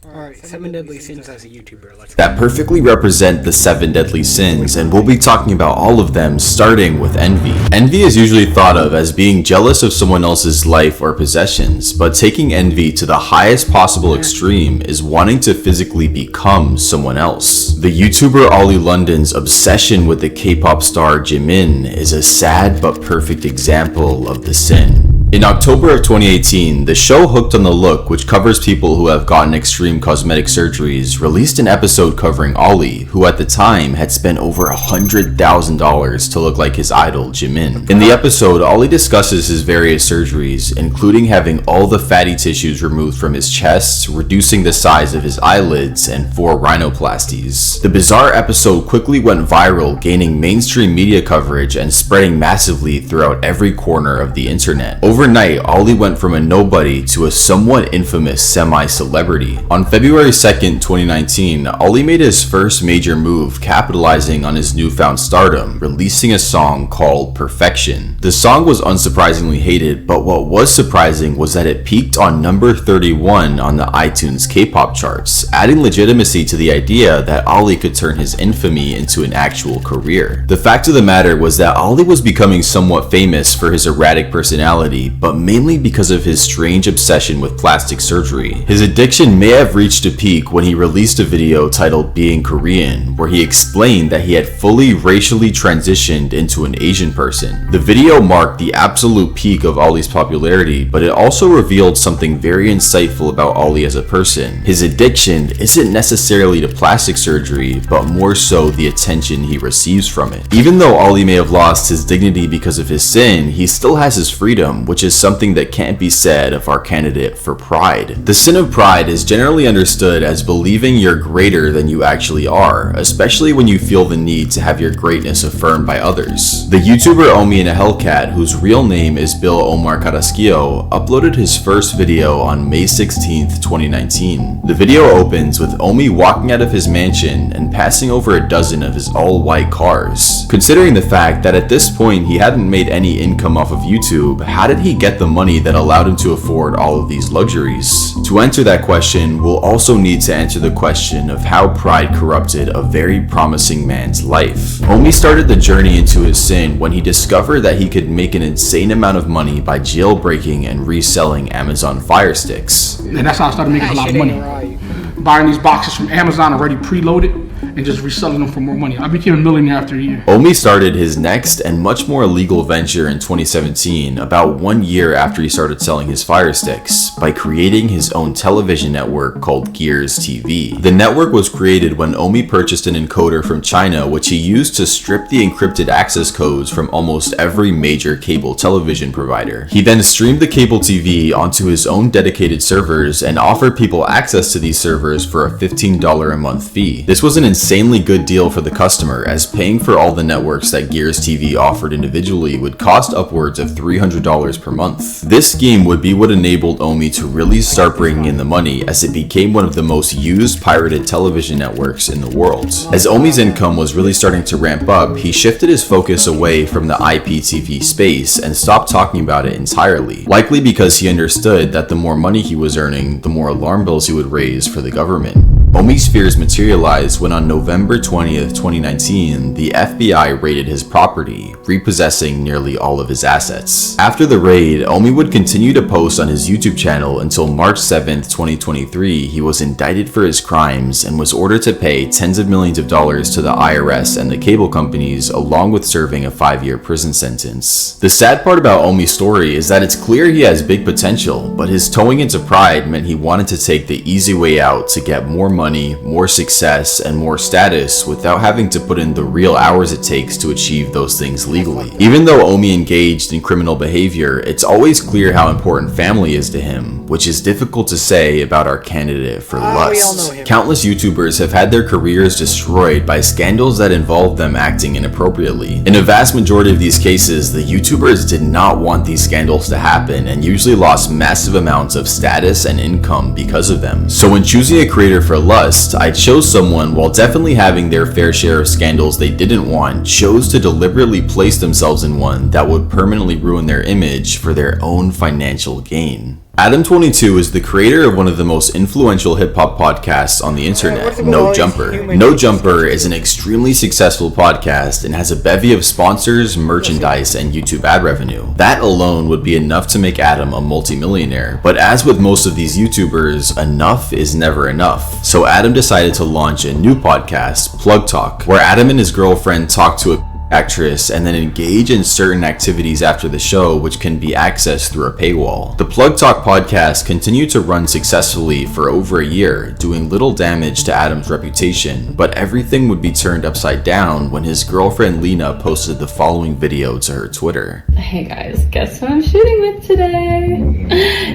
Alright, seven deadly sins as a YouTuber. Let's go. That perfectly represent the 7 deadly sins, and we'll be talking about all of them, starting with envy. Envy is usually thought of as being jealous of someone else's life or possessions, but taking envy to the highest possible extreme is wanting to physically become someone else. The YouTuber Ollie London's obsession with the K-pop star Jimin is a sad but perfect example of the sin. In October of 2018, the show Hooked on the Look, which covers people who have gotten extreme cosmetic surgeries, released an episode covering Ollie, who at the time had spent over $100,000 to look like his idol Jimin. In the episode, Ollie discusses his various surgeries, including having all the fatty tissues removed from his chest, reducing the size of his eyelids, and 4 rhinoplasties. The bizarre episode quickly went viral, gaining mainstream media coverage and spreading massively throughout every corner of the internet. Overnight, Ollie went from a nobody to a somewhat infamous semi-celebrity. On February 2nd, 2019, Ollie made his first major move capitalizing on his newfound stardom, releasing a song called Perfection. The song was unsurprisingly hated, but what was surprising was that it peaked on number 31 on the iTunes K-pop charts, adding legitimacy to the idea that Ollie could turn his infamy into an actual career. The fact of the matter was that Ollie was becoming somewhat famous for his erratic personality, but mainly because of his strange obsession with plastic surgery. His addiction may have reached a peak when he released a video titled Being Korean, where he explained that he had fully racially transitioned into an Asian person. The video marked the absolute peak of Ollie's popularity, but it also revealed something very insightful about Ollie as a person. His addiction isn't necessarily to plastic surgery, but more so the attention he receives from it. Even though Ollie may have lost his dignity because of his sin, he still has his freedom, which is something that can't be said of our candidate for pride. The sin of pride is generally understood as believing you're greater than you actually are, especially when you feel the need to have your greatness affirmed by others. The YouTuber Omi in a Hellcat, whose real name is Bill Omar Carrasquillo, uploaded his first video on May 16th, 2019. The video opens with Omi walking out of his mansion and passing over a dozen of his all-white cars. Considering the fact that at this point he hadn't made any income off of YouTube, how did he get the money that allowed him to afford all of these luxuries? To answer that question, we'll also need to answer the question of how pride corrupted a very promising man's life. Omi started the journey into his sin when he discovered that he could make an insane amount of money by jailbreaking and reselling Amazon Fire Sticks. And that's how I started making a lot of money. Buying these boxes from Amazon already preloaded and just reselling them for more money. I became a millionaire after a year. Omi started his next and much more legal venture in 2017, about 1 year after he started selling his Fire Sticks, by creating his own television network called Gears TV. The network was created when Omi purchased an encoder from China, which he used to strip the encrypted access codes from almost every major cable television provider. He then streamed the cable TV onto his own dedicated servers and offered people access to these servers for a $15 a month fee. This was an insanely good deal for the customer, as paying for all the networks that Gears TV offered individually would cost upwards of $300 per month. This scheme would be what enabled Omi to really start bringing in the money, as it became one of the most used pirated television networks in the world. As Omi's income was really starting to ramp up, he shifted his focus away from the IPTV space and stopped talking about it entirely, likely because he understood that the more money he was earning, the more alarm bells he would raise for the government. Omi's fears materialized when on November 20th, 2019, the FBI raided his property, repossessing nearly all of his assets. After the raid, Omi would continue to post on his YouTube channel until March 7th, 2023, he was indicted for his crimes and was ordered to pay tens of millions of dollars to the IRS and the cable companies, along with serving a 5-year prison sentence. The sad part about Omi's story is that it's clear he has big potential, but his towing into pride meant he wanted to take the easy way out to get more money, more success, and more status without having to put in the real hours it takes to achieve those things legally. Even though Omi engaged in criminal behavior, it's always clear how important family is to him, which is difficult to say about our candidate for lust. Countless YouTubers have had their careers destroyed by scandals that involve them acting inappropriately. In a vast majority of these cases, the YouTubers did not want these scandals to happen and usually lost massive amounts of status and income because of them. So when choosing a creator for lust, I chose someone, while definitely having their fair share of scandals they didn't want, chose to deliberately place themselves in one that would permanently ruin their image for their own financial gain. Adam22 is the creator of one of the most influential hip-hop podcasts on the internet, No Jumper. No Jumper is an extremely successful podcast and has a bevy of sponsors, merchandise, and YouTube ad revenue. That alone would be enough to make Adam a multimillionaire, but as with most of these YouTubers, enough is never enough. So Adam decided to launch a new podcast, Plug Talk, where Adam and his girlfriend talk to a actress and then engage in certain activities after the show, which can be accessed through a paywall. The Plug Talk podcast continued to run successfully for over a year, doing little damage to Adam's reputation, but everything would be turned upside down when his girlfriend Lena posted the following video to her Twitter. Hey guys, guess who I'm shooting with today?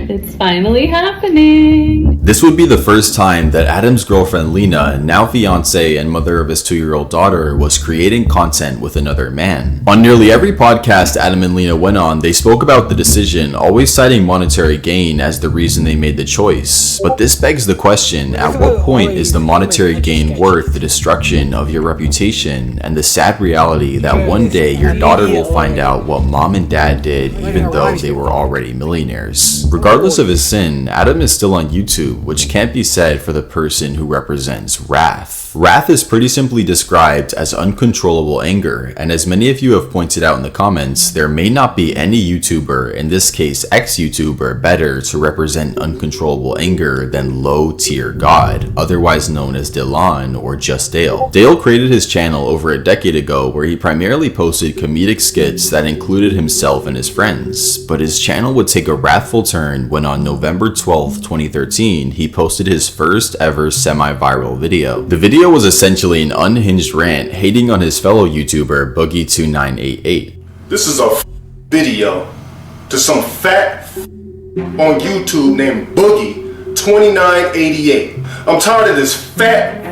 It's finally happening. This would be the first time that Adam's girlfriend Lena, now fiance and mother of his 2-year-old daughter, was creating content with another man. On nearly every podcast Adam and Lena went on, they spoke about the decision, always citing monetary gain as the reason they made the choice. But this begs the question, at what point is the monetary gain worth the destruction of your reputation and the sad reality that one day your daughter will find out what mom and dad did even though they were already millionaires? Regardless of his sin, Adam is still on YouTube, which can't be said for the person who represents wrath. Wrath is pretty simply described as uncontrollable anger, and as many of you have pointed out in the comments, there may not be any YouTuber, in this case ex-YouTuber, better to represent uncontrollable anger than Low Tier God, otherwise known as Dylan or Just Dale. Dale created his channel over a decade ago where he primarily posted comedic skits that included himself and his friends, but his channel would take a wrathful turn when on November 12, 2013, he posted his first ever semi-viral video. The video was essentially an unhinged rant hating on his fellow YouTuber Boogie2988. This is a video to some fat on YouTube named Boogie2988. I'm tired of this fat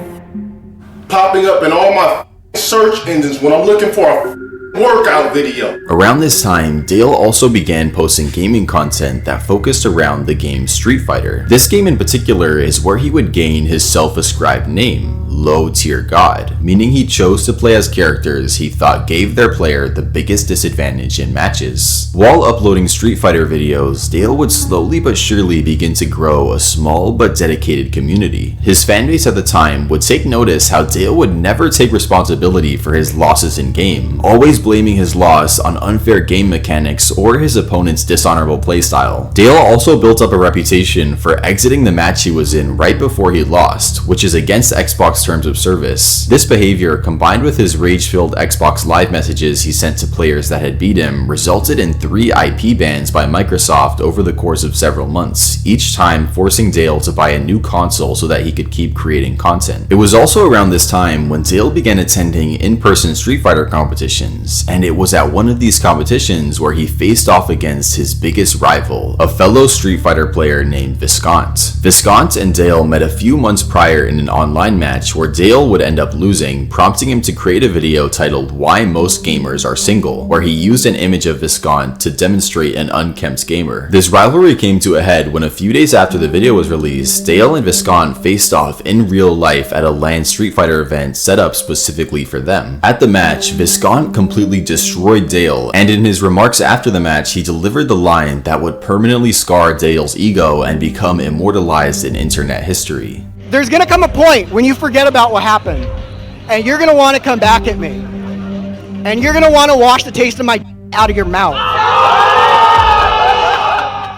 popping up in all my search engines when I'm looking for a workout video. Around this time, Dale also began posting gaming content that focused around the game Street Fighter. This game in particular is where he would gain his self-ascribed name, Low Tier God, meaning he chose to play as characters he thought gave their player the biggest disadvantage in matches. While uploading Street Fighter videos, Dale would slowly but surely begin to grow a small but dedicated community. His fanbase at the time would take notice how Dale would never take responsibility for his losses in game, always blaming his loss on unfair game mechanics or his opponent's dishonorable playstyle. Dale also built up a reputation for exiting the match he was in right before he lost, which is against Xbox terms of service. This behavior, combined with his rage-filled Xbox Live messages he sent to players that had beat him, resulted in 3 IP bans by Microsoft over the course of several months, each time forcing Dale to buy a new console so that he could keep creating content. It was also around this time when Dale began attending in-person Street Fighter competitions, and it was at one of these competitions where he faced off against his biggest rival, a fellow Street Fighter player named Viscant. Viscant and Dale met a few months prior in an online match where Dale would end up losing, prompting him to create a video titled Why Most Gamers Are Single, where he used an image of Viscant to demonstrate an unkempt gamer. This rivalry came to a head when a few days after the video was released, Dale and Viscant faced off in real life at a LAN Street Fighter event set up specifically for them. At the match, Viscant completely destroyed Dale, and in his remarks after the match, he delivered the line that would permanently scar Dale's ego and become immortalized in internet history. There's gonna come a point when you forget about what happened, and you're gonna want to come back at me, and you're gonna want to wash the taste of my out of your mouth.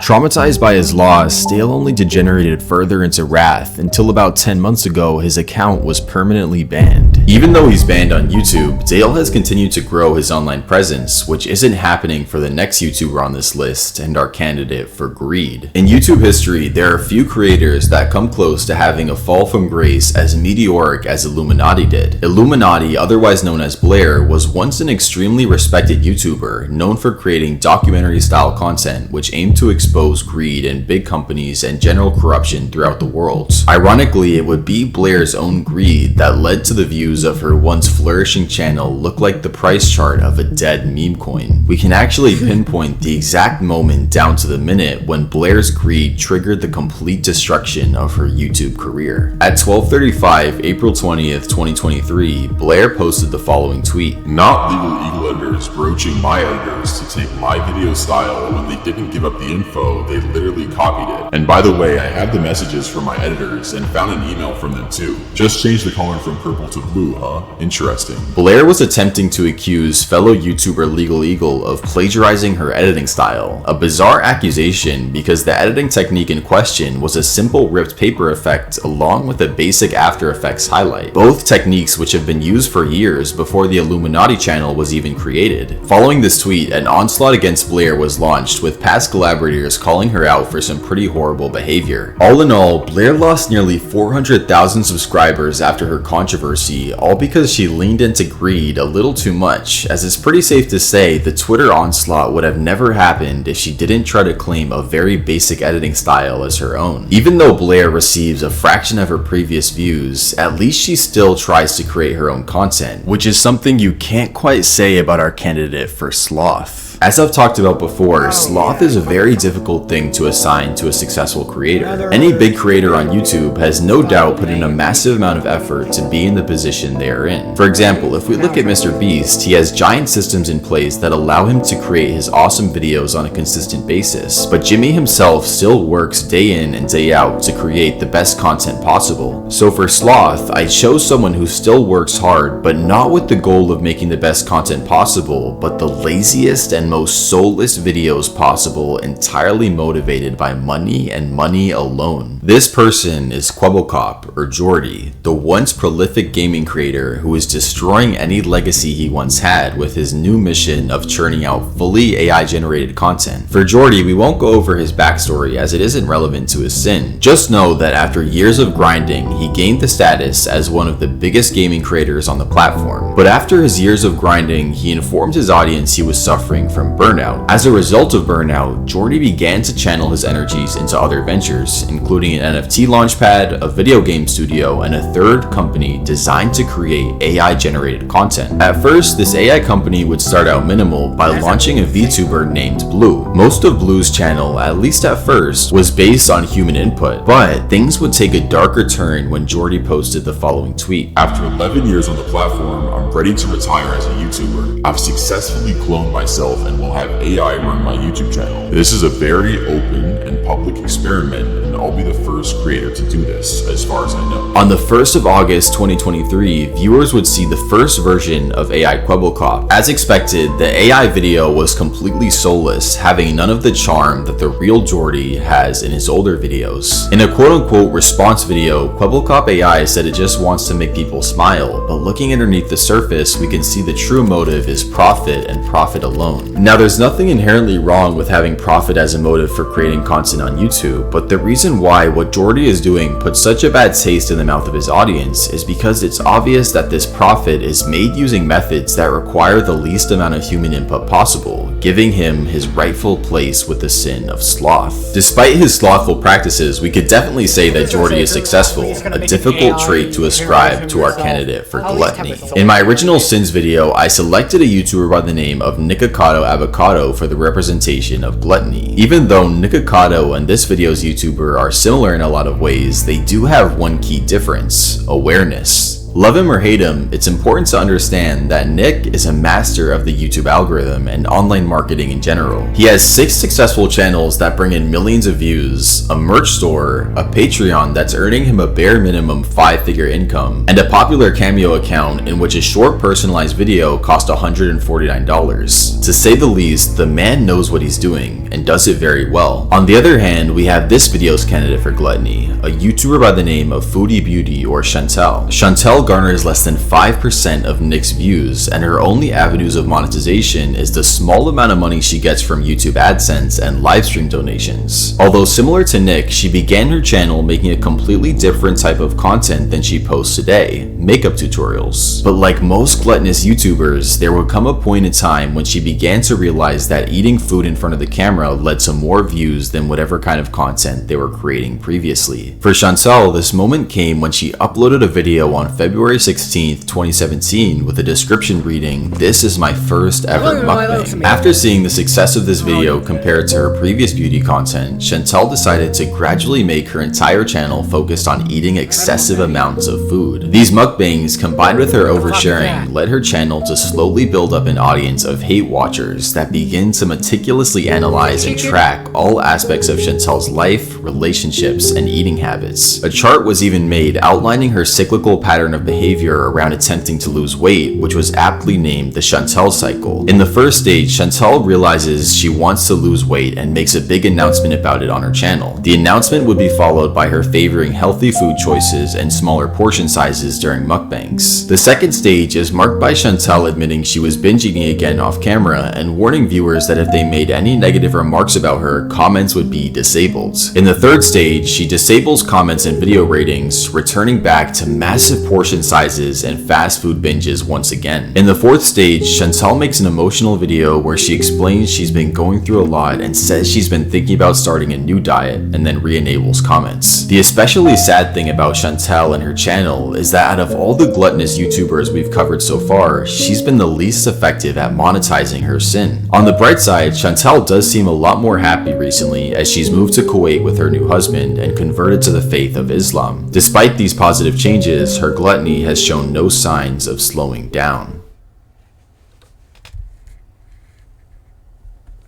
Traumatized by his loss, Dale only degenerated further into wrath until about 10 months ago his account was permanently banned. Even though he's banned on YouTube, Dale has continued to grow his online presence, which isn't happening for the next YouTuber on this list and our candidate for greed. In YouTube history, there are few creators that come close to having a fall from grace as meteoric as Illuminati did. Illuminati, otherwise known as Blair, was once an extremely respected YouTuber known for creating documentary-style content which aimed to expose greed in big companies and general corruption throughout the world. Ironically, it would be Blair's own greed that led to the views of her once flourishing channel look like the price chart of a dead meme coin. We can actually pinpoint the exact moment down to the minute when Blair's greed triggered the complete destruction of her YouTube career. At 12:35 April 20th, 2023, Blair posted the following tweet. Not legal article editors broaching my editors to take my video style, and when they didn't give up the info, they literally copied it. And by the way, I have the messages from my editors and found an email from them too. Just change the color from purple to blue, huh? Interesting. Blair was attempting to accuse fellow YouTuber Legal Eagle of plagiarizing her editing style, a bizarre accusation because the editing technique in question was a simple ripped paper effect along with a basic After Effects highlight, both techniques which have been used for years before the Illuminati channel was even created. Following this tweet, an onslaught against Blair was launched, with past collaborators calling her out for some pretty horrible behavior. All in all, Blair lost nearly 400,000 subscribers after her controversy, all because she leaned into greed a little too much, as it's pretty safe to say the Twitter onslaught would have never happened if she didn't try to claim a very basic editing style as her own. Even though Blair receives a fraction of her previous views, at least she still tries to create her own content, which is something you can't quite say about our candidate for Sloth. As I've talked about before, sloth is a very difficult thing to assign to a successful creator. Any big creator on YouTube has no doubt put in a massive amount of effort to be in the position they are in. For example, if we look at Mr. Beast, he has giant systems in place that allow him to create his awesome videos on a consistent basis, but Jimmy himself still works day in and day out to create the best content possible. So for Sloth, I chose someone who still works hard, but not with the goal of making the best content possible, but the laziest and most soulless videos possible, entirely motivated by money and money alone. This person is Kwebbelkop, or Jordy, the once prolific gaming creator who is destroying any legacy he once had with his new mission of churning out fully AI generated content. For Jordy, we won't go over his backstory as it isn't relevant to his sin. Just know that after years of grinding, he gained the status as one of the biggest gaming creators on the platform. But after his years of grinding, he informed his audience he was suffering from burnout. As a result of burnout, Jordy began to channel his energies into other ventures, including an NFT launchpad, a video game studio, and a third company designed to create AI generated content. At first, this AI company would start out minimal by launching a VTuber named Blue. Most of Blue's channel, at least at first, was based on human input, but things would take a darker turn when Jordy posted the following tweet. After 11 years on the platform, I'm ready to retire as a YouTuber. I've successfully cloned myself and will have AI run my YouTube channel. This is a very open and public experiment, and I'll be the first creator to do this, as far as I know. On the 1st of August 2023, viewers would see the first version of AI Kwebbelkop. As expected, the AI video was completely soulless, having none of the charm that the real Jordy has in his older videos. In a quote-unquote response video, Kwebbelkop AI said it just wants to make people smile, but looking underneath the surface, we can see the true motive is profit and profit alone. Now, there's nothing inherently wrong with having profit as a motive for creating content on YouTube, but the reason why what Jordy is doing puts such a bad taste in the mouth of his audience is because it's obvious that this profit is made using methods that require the least amount of human input possible, giving him his rightful place with the sin of sloth. Despite his slothful practices, we could definitely say that Jordy is successful, a difficult trait to ascribe to our candidate for gluttony. In my original sins video, I selected a YouTuber by the name of Nikocado Avocado for the representation of gluttony. Even though Nikocado and this video's YouTuber are similar in a lot of ways, they do have one key difference: awareness. Love him or hate him, it's important to understand that Nick is a master of the YouTube algorithm and online marketing in general. He has 6 successful channels that bring in millions of views, a merch store, a Patreon that's earning him a bare minimum 5-figure income, and a popular Cameo account in which a short personalized video cost $149. To say the least, the man knows what he's doing and does it very well. On the other hand, we have this video's candidate for gluttony, a YouTuber by the name of Foodie Beauty or Chantel. Chantel garners less than 5% of Nick's views, and her only avenues of monetization is the small amount of money she gets from YouTube AdSense and livestream donations. Although similar to Nick, she began her channel making a completely different type of content than she posts today, makeup tutorials. But like most gluttonous YouTubers, there would come a point in time when she began to realize that eating food in front of the camera led to more views than whatever kind of content they were creating previously. For Chantel, this moment came when she uploaded a video on February February 16th, 2017 with a description reading, "This is my first ever mukbang." After seeing the success of this video compared to her previous beauty content, Chantel decided to gradually make her entire channel focused on eating excessive amounts of food. These mukbangs, combined with her oversharing, led her channel to slowly build up an audience of hate watchers that begin to meticulously analyze and track all aspects of Chantel's life, relationships, and eating habits. A chart was even made outlining her cyclical pattern of behavior around attempting to lose weight, which was aptly named the Chantel cycle. In the first stage, Chantel realizes she wants to lose weight and makes a big announcement about it on her channel. The announcement would be followed by her favoring healthy food choices and smaller portion sizes during mukbangs. The second stage is marked by Chantel admitting she was binge eating again off camera and warning viewers that if they made any negative remarks about her, comments would be disabled. In the third stage, she disables comments and video ratings, returning back to massive portion sizes and fast food binges once again. In the fourth stage, Chantel makes an emotional video where she explains she's been going through a lot and says she's been thinking about starting a new diet, and then re-enables comments. The especially sad thing about Chantel and her channel is that out of all the gluttonous YouTubers we've covered so far, she's been the least effective at monetizing her sin. On the bright side, Chantel does seem a lot more happy recently as she's moved to Kuwait with her new husband and converted to the faith of Islam. Despite these positive changes, her gluttony has shown no signs of slowing down.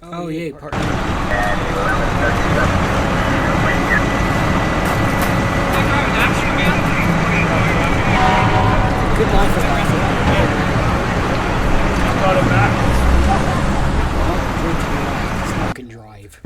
Oh yeah, partner. Good life is life. Smoke and drive.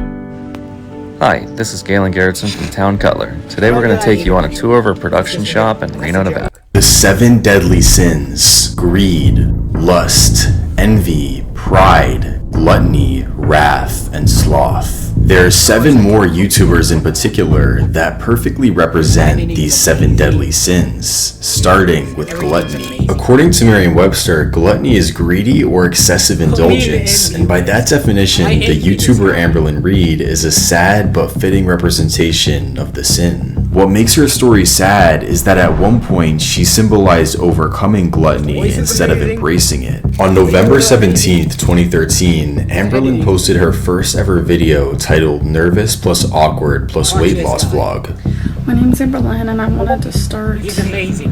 Hi, this is Galen Garrettson from Town Cutler. Today we're going to take you on a tour of our production shop in Reno, Nevada. The 7 deadly sins: greed, lust, envy, pride, gluttony, wrath, and sloth. There are 7 more YouTubers in particular that perfectly represent these 7 deadly sins, starting with gluttony. According to Merriam-Webster, gluttony is greedy or excessive indulgence, and by that definition, the YouTuber Amberlynn Reed is a sad but fitting representation of the sin. What makes her story sad is that at one point she symbolized overcoming gluttony instead of embracing it. On November 17th, 2013, Amberlynn posted her first ever video titled "Nervous plus Awkward plus Weight Loss Vlog." My name's Amberlynn and I wanted to start He's amazing.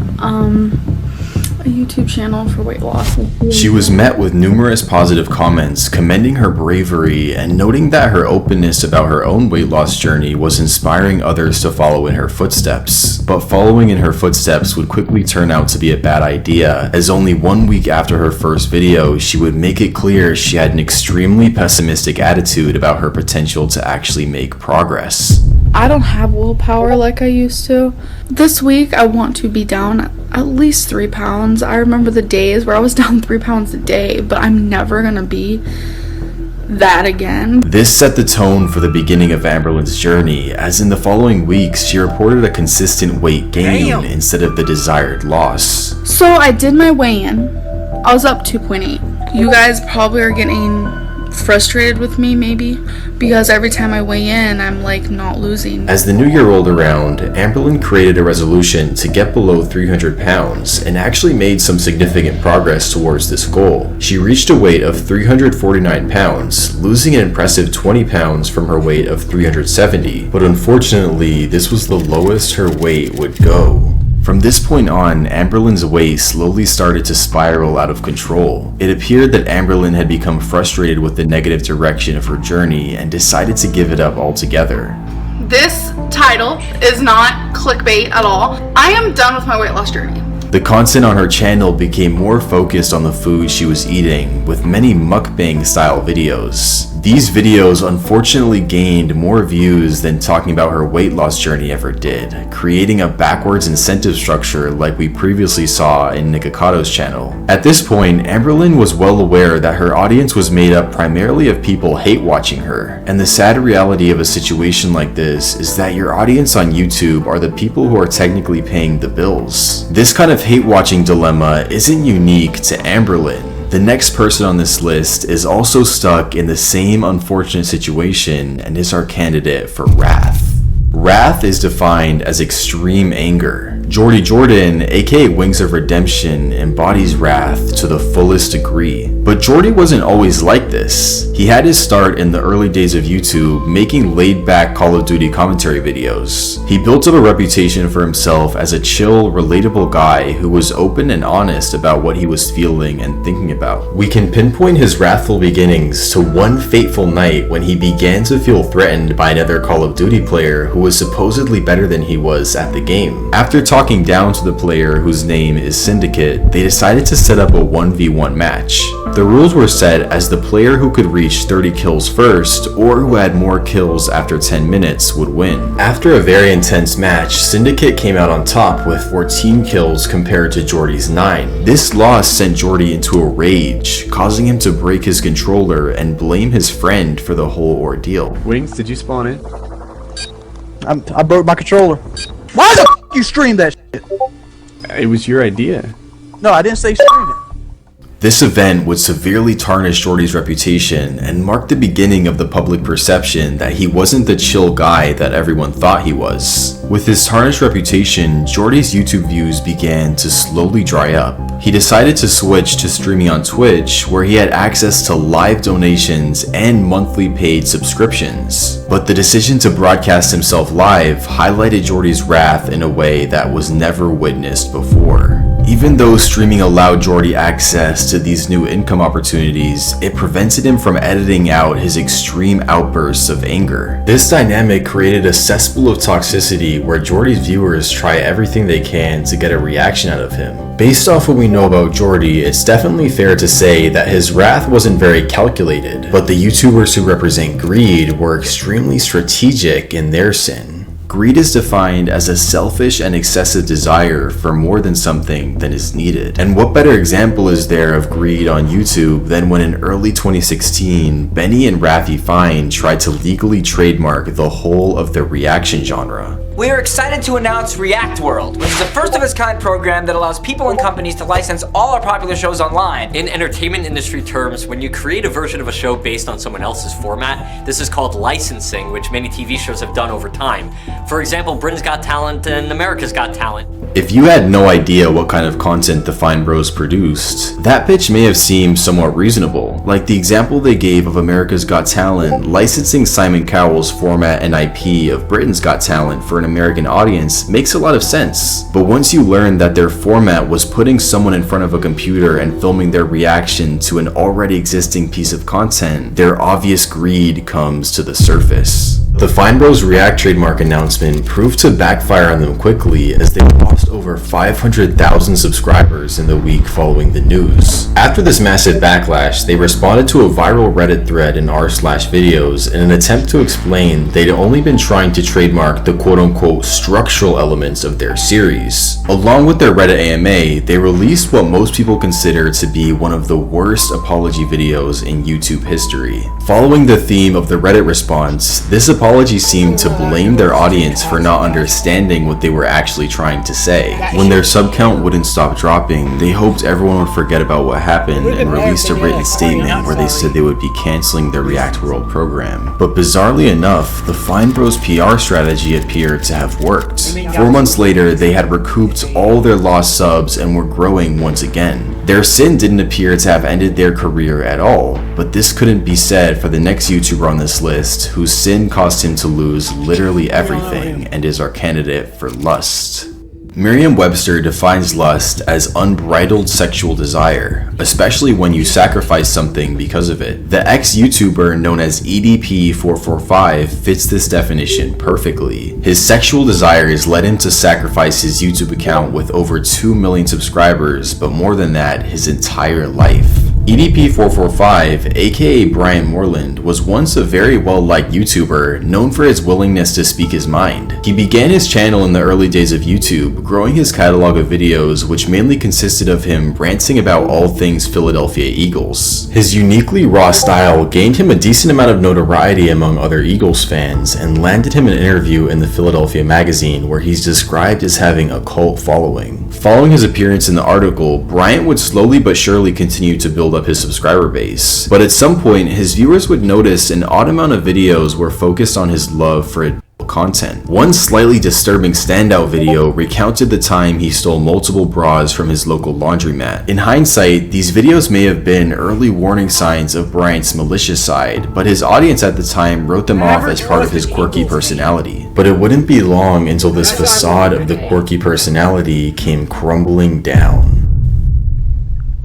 a YouTube channel for weight loss. She was met with numerous positive comments commending her bravery and noting that her openness about her own weight loss journey was inspiring others to follow in her footsteps. But following in her footsteps would quickly turn out to be a bad idea, as only 1 week after her first video, she would make it clear she had an extremely pessimistic attitude about her potential to actually make progress. I don't have willpower like I used to. This week I want to be down at least 3 pounds. I remember the days where I was down 3 pounds a day, but I'm never gonna be that again. This set the tone for the beginning of Amberlynn's journey, as in the following weeks she reported a consistent weight gain instead of the desired loss. So I did my weigh-in. I was up 2.8. You guys probably are getting frustrated with me maybe because every time I weigh in I'm like not losing. As the new year rolled around, Amberlynn created a resolution to get below 300 pounds and actually made some significant progress towards this goal. She reached a weight of 349 pounds, losing an impressive 20 pounds from her weight of 370, but unfortunately this was the lowest her weight would go. From this point on, Amberlynn's weight slowly started to spiral out of control. It appeared that Amberlynn had become frustrated with the negative direction of her journey and decided to give it up altogether. This title is not clickbait at all. I am done with my weight loss journey. The content on her channel became more focused on the food she was eating, with many mukbang style videos. These videos unfortunately gained more views than talking about her weight loss journey ever did, creating a backwards incentive structure like we previously saw in Nikocato's channel. At this point, Amberlynn was well aware that her audience was made up primarily of people hate watching her, and the sad reality of a situation like this is that your audience on YouTube are the people who are technically paying the bills. This kind of hate watching dilemma isn't unique to Amberlynn. The next person on this list is also stuck in the same unfortunate situation and is our candidate for wrath. Wrath is defined as extreme anger. Jordy Jordan, aka Wings of Redemption, embodies wrath to the fullest degree. But Jordy wasn't always like this. He had his start in the early days of YouTube making laid-back Call of Duty commentary videos. He built up a reputation for himself as a chill, relatable guy who was open and honest about what he was feeling and thinking about. We can pinpoint his wrathful beginnings to one fateful night when he began to feel threatened by another Call of Duty player who was supposedly better than he was at the game. After talking down to the player whose name is Syndicate, they decided to set up a 1v1 match. The rules were set as the player who could reach 30 kills first, or who had more kills after 10 minutes, would win. After a very intense match, Syndicate came out on top with 14 kills compared to Jordy's 9. This loss sent Jordy into a rage, causing him to break his controller and blame his friend for the whole ordeal. Wings, did you spawn in? I broke my controller. Why the f you stream that shit? It was your idea. No, I didn't say stream it. This event would severely tarnish Jordy's reputation and mark the beginning of the public perception that he wasn't the chill guy that everyone thought he was. With his tarnished reputation, Jordy's YouTube views began to slowly dry up. He decided to switch to streaming on Twitch, where he had access to live donations and monthly paid subscriptions. But the decision to broadcast himself live highlighted Jordy's wrath in a way that was never witnessed before. Even though streaming allowed Jordy access to these new income opportunities, it prevented him from editing out his extreme outbursts of anger. This dynamic created a cesspool of toxicity where Jordy's viewers try everything they can to get a reaction out of him. Based off what we know about Jordy, it's definitely fair to say that his wrath wasn't very calculated, but the YouTubers who represent greed were extremely strategic in their sin. Greed is defined as a selfish and excessive desire for more than something that is needed. And what better example is there of greed on YouTube than when in early 2016, Benny and Rafi Fine tried to legally trademark the whole of the reaction genre. We are excited to announce React World, which is a first-of-its-kind program that allows people and companies to license all our popular shows online. In entertainment industry terms, when you create a version of a show based on someone else's format, this is called licensing, which many TV shows have done over time. For example, Britain's Got Talent and America's Got Talent. If you had no idea what kind of content the Fine Bros produced, that pitch may have seemed somewhat reasonable. Like the example they gave of America's Got Talent licensing Simon Cowell's format and IP of Britain's Got Talent for an American audience makes a lot of sense. But once you learn that their format was putting someone in front of a computer and filming their reaction to an already existing piece of content, their obvious greed comes to the surface. The Fine Bros React trademark announcement proved to backfire on them quickly as they lost over 500,000 subscribers in the week following the news. After this massive backlash, they responded to a viral Reddit thread in r/videos in an attempt to explain they'd only been trying to trademark the quote-unquote structural elements of their series. Along with their Reddit AMA, they released what most people consider to be one of the worst apology videos in YouTube history. Following the theme of the Reddit response, this apology seemed to blame their audience for not understanding what they were actually trying to say. When their sub count wouldn't stop dropping, they hoped everyone would forget about what happened and released a written statement where they said they would be canceling their React World program. But bizarrely enough, the Fine Bros PR strategy appeared to have worked. 4 months later, they had recouped all their lost subs and were growing once again. Their sin didn't appear to have ended their career at all, but this couldn't be said for the next YouTuber on this list, whose sin caused him to lose literally everything and is our candidate for lust. Merriam-Webster defines lust as unbridled sexual desire, especially when you sacrifice something because of it. The ex-YouTuber known as EDP445 fits this definition perfectly. His sexual desires led him to sacrifice his YouTube account with over 2 million subscribers, but more than that, his entire life. EDP445, aka Brian Moreland, was once a very well-liked YouTuber known for his willingness to speak his mind. He began his channel in the early days of YouTube, growing his catalog of videos which mainly consisted of him ranting about all things Philadelphia Eagles. His uniquely raw style gained him a decent amount of notoriety among other Eagles fans and landed him an interview in the Philadelphia Magazine where he's described as having a cult following. Following his appearance in the article, Bryant would slowly but surely continue to build up his subscriber base, but at some point his viewers would notice an odd amount of videos were focused on his love for adult content. One slightly disturbing standout video recounted the time he stole multiple bras from his local laundromat. In hindsight, these videos may have been early warning signs of Bryant's malicious side, but his audience at the time wrote them off as part of his quirky personality. But it wouldn't be long until this facade of the quirky personality came crumbling down.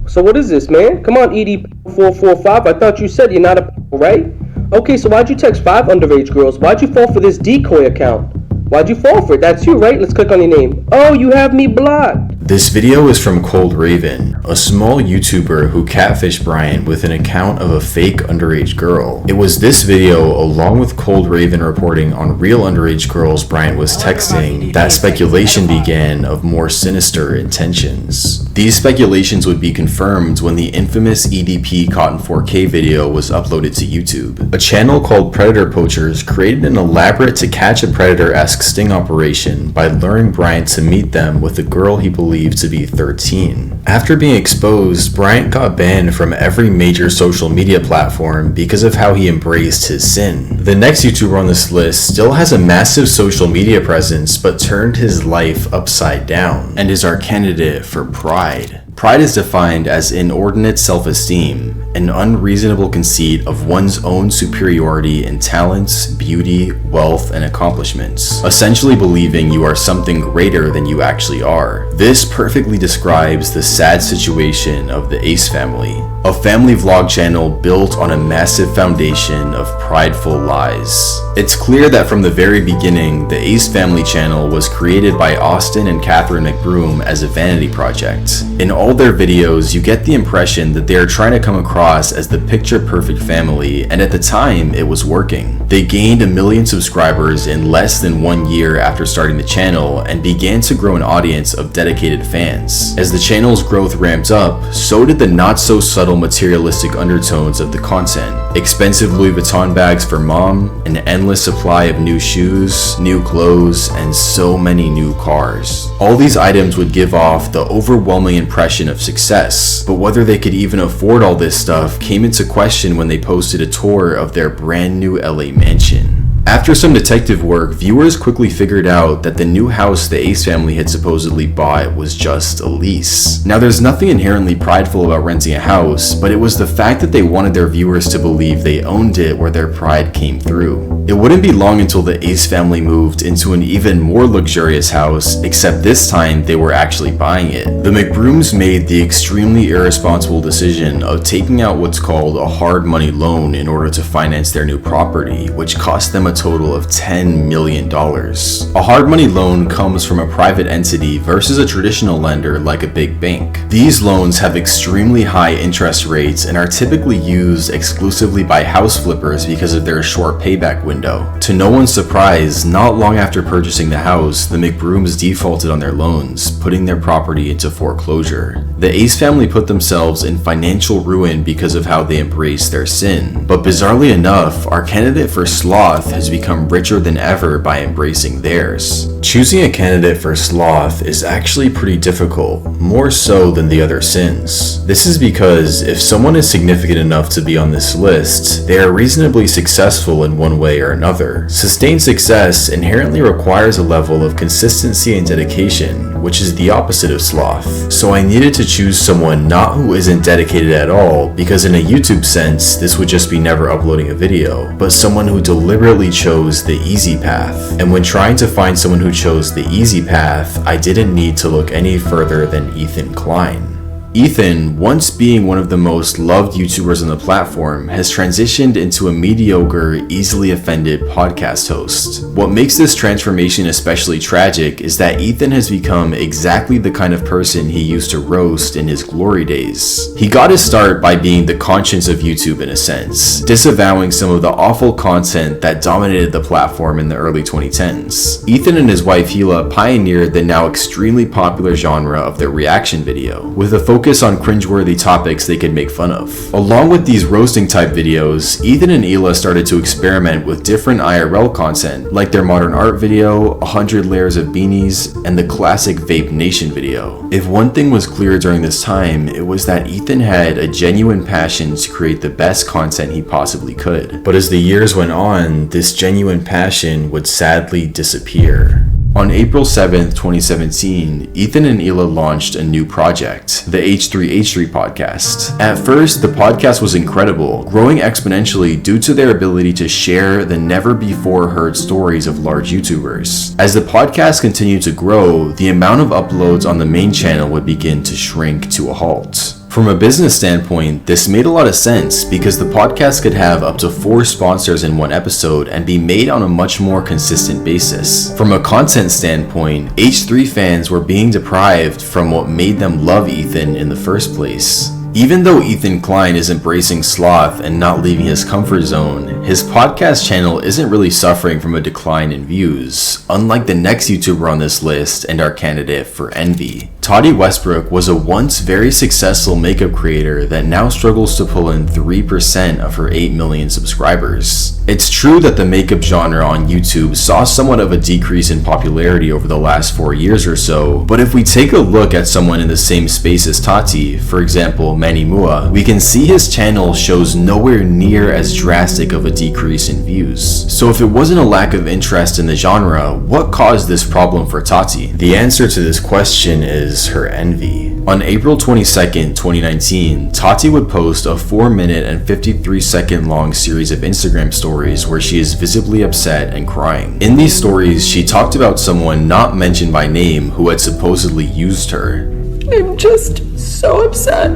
So what is this, man? Come on, ED445. I thought you said you're not a right? Okay, so why'd you text 5 underage girls? Why'd you fall for this decoy account? Why'd you fall for it? That's you, right? Let's click on your name. Oh, you have me blocked. This video is from Cold Raven, a small YouTuber who catfished Bryant with an account of a fake underage girl. It was this video, along with Cold Raven reporting on real underage girls Bryant was texting, that speculation began of more sinister intentions. These speculations would be confirmed when the infamous EDP caught in 4K video was uploaded to YouTube. A channel called Predator Poachers created an elaborate to catch a predator-esque sting operation by luring Bryant to meet them with a girl he believed to be 13. After being exposed, Bryant got banned from every major social media platform because of how he embraced his sin. The next YouTuber on this list still has a massive social media presence but turned his life upside down and is our candidate for Pride. Pride is defined as inordinate self-esteem, an unreasonable conceit of one's own superiority in talents, beauty, wealth, and accomplishments, essentially believing you are something greater than you actually are. This perfectly describes the sad situation of the Ace family, a family vlog channel built on a massive foundation of prideful lies. It's clear that from the very beginning, the Ace family channel was created by Austin and Catherine McBroom as a vanity project. In all their videos, you get the impression that they are trying to come across as the picture-perfect family, and at the time, it was working. They gained 1 million subscribers in less than 1 year after starting the channel, and began to grow an audience of dedicated fans. As the channel's growth ramped up, so did the not-so-subtle materialistic undertones of the content. Expensive Louis Vuitton bags for mom, an endless supply of new shoes, new clothes, and so many new cars. All these items would give off the overwhelming impression of success, but whether they could even afford all this stuff came into question when they posted a tour of their brand new LA mansion. After some detective work, viewers quickly figured out that the new house the Ace family had supposedly bought was just a lease. Now, there's nothing inherently prideful about renting a house, but it was the fact that they wanted their viewers to believe they owned it where their pride came through. It wouldn't be long until the Ace family moved into an even more luxurious house, except this time they were actually buying it. The McBrooms made the extremely irresponsible decision of taking out what's called a hard money loan in order to finance their new property, which cost them a total of $10 million. A hard money loan comes from a private entity versus a traditional lender like a big bank. These loans have extremely high interest rates and are typically used exclusively by house flippers because of their short payback window. To no one's surprise, not long after purchasing the house, the McBrooms defaulted on their loans, putting their property into foreclosure. The Ace family put themselves in financial ruin because of how they embraced their sin. But bizarrely enough, our candidate for sloth has become richer than ever by embracing theirs. Choosing a candidate for sloth is actually pretty difficult, more so than the other sins. This is because if someone is significant enough to be on this list, they are reasonably successful in one way or another. Sustained success inherently requires a level of consistency and dedication, which is the opposite of sloth. So I needed to choose someone not who isn't dedicated at all, because in a YouTube sense, this would just be never uploading a video, but someone who deliberately chose the easy path. And when trying to find someone who chose the easy path, I didn't need to look any further than Ethan Klein. Ethan, once being one of the most loved YouTubers on the platform, has transitioned into a mediocre, easily offended podcast host. What makes this transformation especially tragic is that Ethan has become exactly the kind of person he used to roast in his glory days. He got his start by being the conscience of YouTube in a sense, disavowing some of the awful content that dominated the platform in the early 2010s. Ethan and his wife Hila pioneered the now extremely popular genre of the reaction video, with a focus focus on cringeworthy topics they could make fun of. Along with these roasting type videos, Ethan and Hila started to experiment with different IRL content, like their modern art video, 100 layers of beanies, and the classic Vape Nation video. If one thing was clear during this time, it was that Ethan had a genuine passion to create the best content he possibly could. But as the years went on, this genuine passion would sadly disappear. On April 7th, 2017, Ethan and Hila launched a new project, the H3H3 podcast. At first, the podcast was incredible, growing exponentially due to their ability to share the never-before-heard stories of large YouTubers. As the podcast continued to grow, the amount of uploads on the main channel would begin to shrink to a halt. From a business standpoint, this made a lot of sense because the podcast could have up to 4 sponsors in one episode and be made on a much more consistent basis. From a content standpoint, H3 fans were being deprived from what made them love Ethan in the first place. Even though Ethan Klein is embracing sloth and not leaving his comfort zone, his podcast channel isn't really suffering from a decline in views, unlike the next YouTuber on this list and our candidate for envy. Toddy Westbrook was a once very successful makeup creator that now struggles to pull in 3% of her 8 million subscribers. It's true that the makeup genre on YouTube saw somewhat of a decrease in popularity over the last 4 years or so, but if we take a look at someone in the same space as Tati, for example Manny Mua, we can see his channel shows nowhere near as drastic of a decrease in views. So if it wasn't a lack of interest in the genre, what caused this problem for Tati? The answer to this question is her envy. On April 22nd, 2019, Tati would post a 4-minute and 53-second long series of Instagram stories where she is visibly upset and crying. In these stories, she talked about someone not mentioned by name who had supposedly used her. I'm just so upset.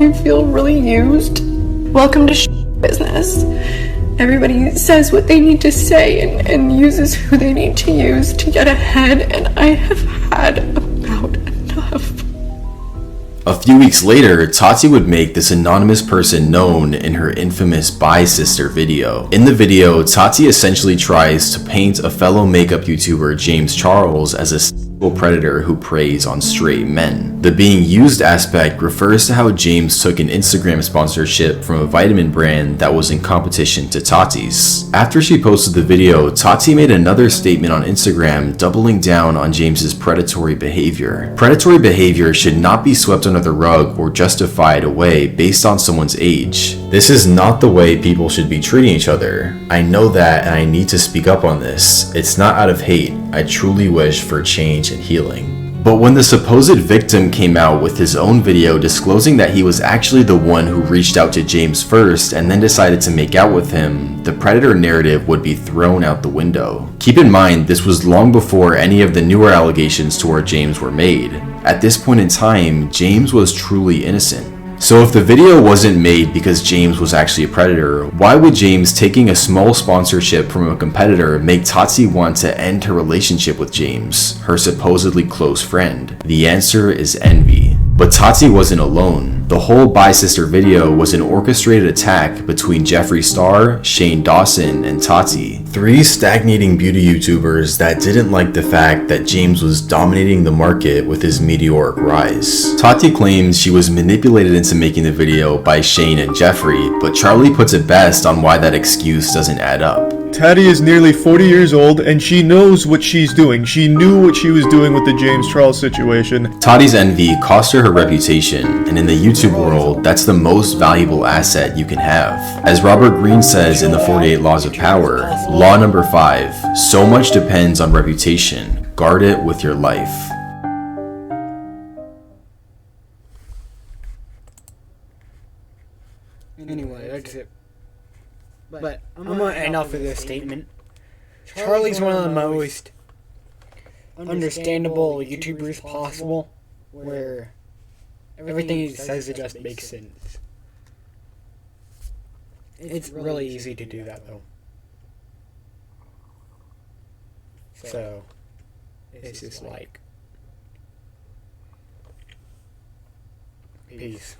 I feel really used. Welcome to business. Everybody says what they need to say and uses who they need to use to get ahead, and I have had about enough. A few weeks later, Tati would make this anonymous person known in her infamous Bye Sister video. In the video, Tati essentially tries to paint a fellow makeup YouTuber, James Charles, as a sexual predator who preys on straight men. The being used aspect refers to how James took an Instagram sponsorship from a vitamin brand that was in competition to Tati's. After she posted the video, Tati made another statement on Instagram doubling down on James's predatory behavior. Predatory behavior should not be swept under the rug or justified away based on someone's age. This is not the way people should be treating each other. I know that and I need to speak up on this. It's not out of hate. I truly wish for change and healing. But when the supposed victim came out with his own video disclosing that he was actually the one who reached out to James first and then decided to make out with him, the predator narrative would be thrown out the window. Keep in mind, this was long before any of the newer allegations toward James were made. At this point in time, James was truly innocent. So if the video wasn't made because James was actually a predator, why would James taking a small sponsorship from a competitor make Tati want to end her relationship with James, her supposedly close friend? The answer is envy. But Tati wasn't alone. The whole Bye Sister video was an orchestrated attack between Jeffree Star, Shane Dawson, and Tati. 3 stagnating beauty YouTubers that didn't like the fact that James was dominating the market with his meteoric rise. Tati claims she was manipulated into making the video by Shane and Jeffree, but Charlie puts it best on why that excuse doesn't add up. Tati is nearly 40 years old and she knows what she's doing. She knew what she was doing with the James Charles situation. Tati's envy cost her reputation, and in the YouTube world, that's the most valuable asset you can have. As Robert Greene says in the 48 Laws of Power, law number 5, so much depends on reputation. Guard it with your life. Anyway, that's it. But I'm gonna end off with this statement. Charlie's one of the most understandable YouTubers possible, where everything he says just makes sense. It's really easy to do that though. So, it's just like, peace.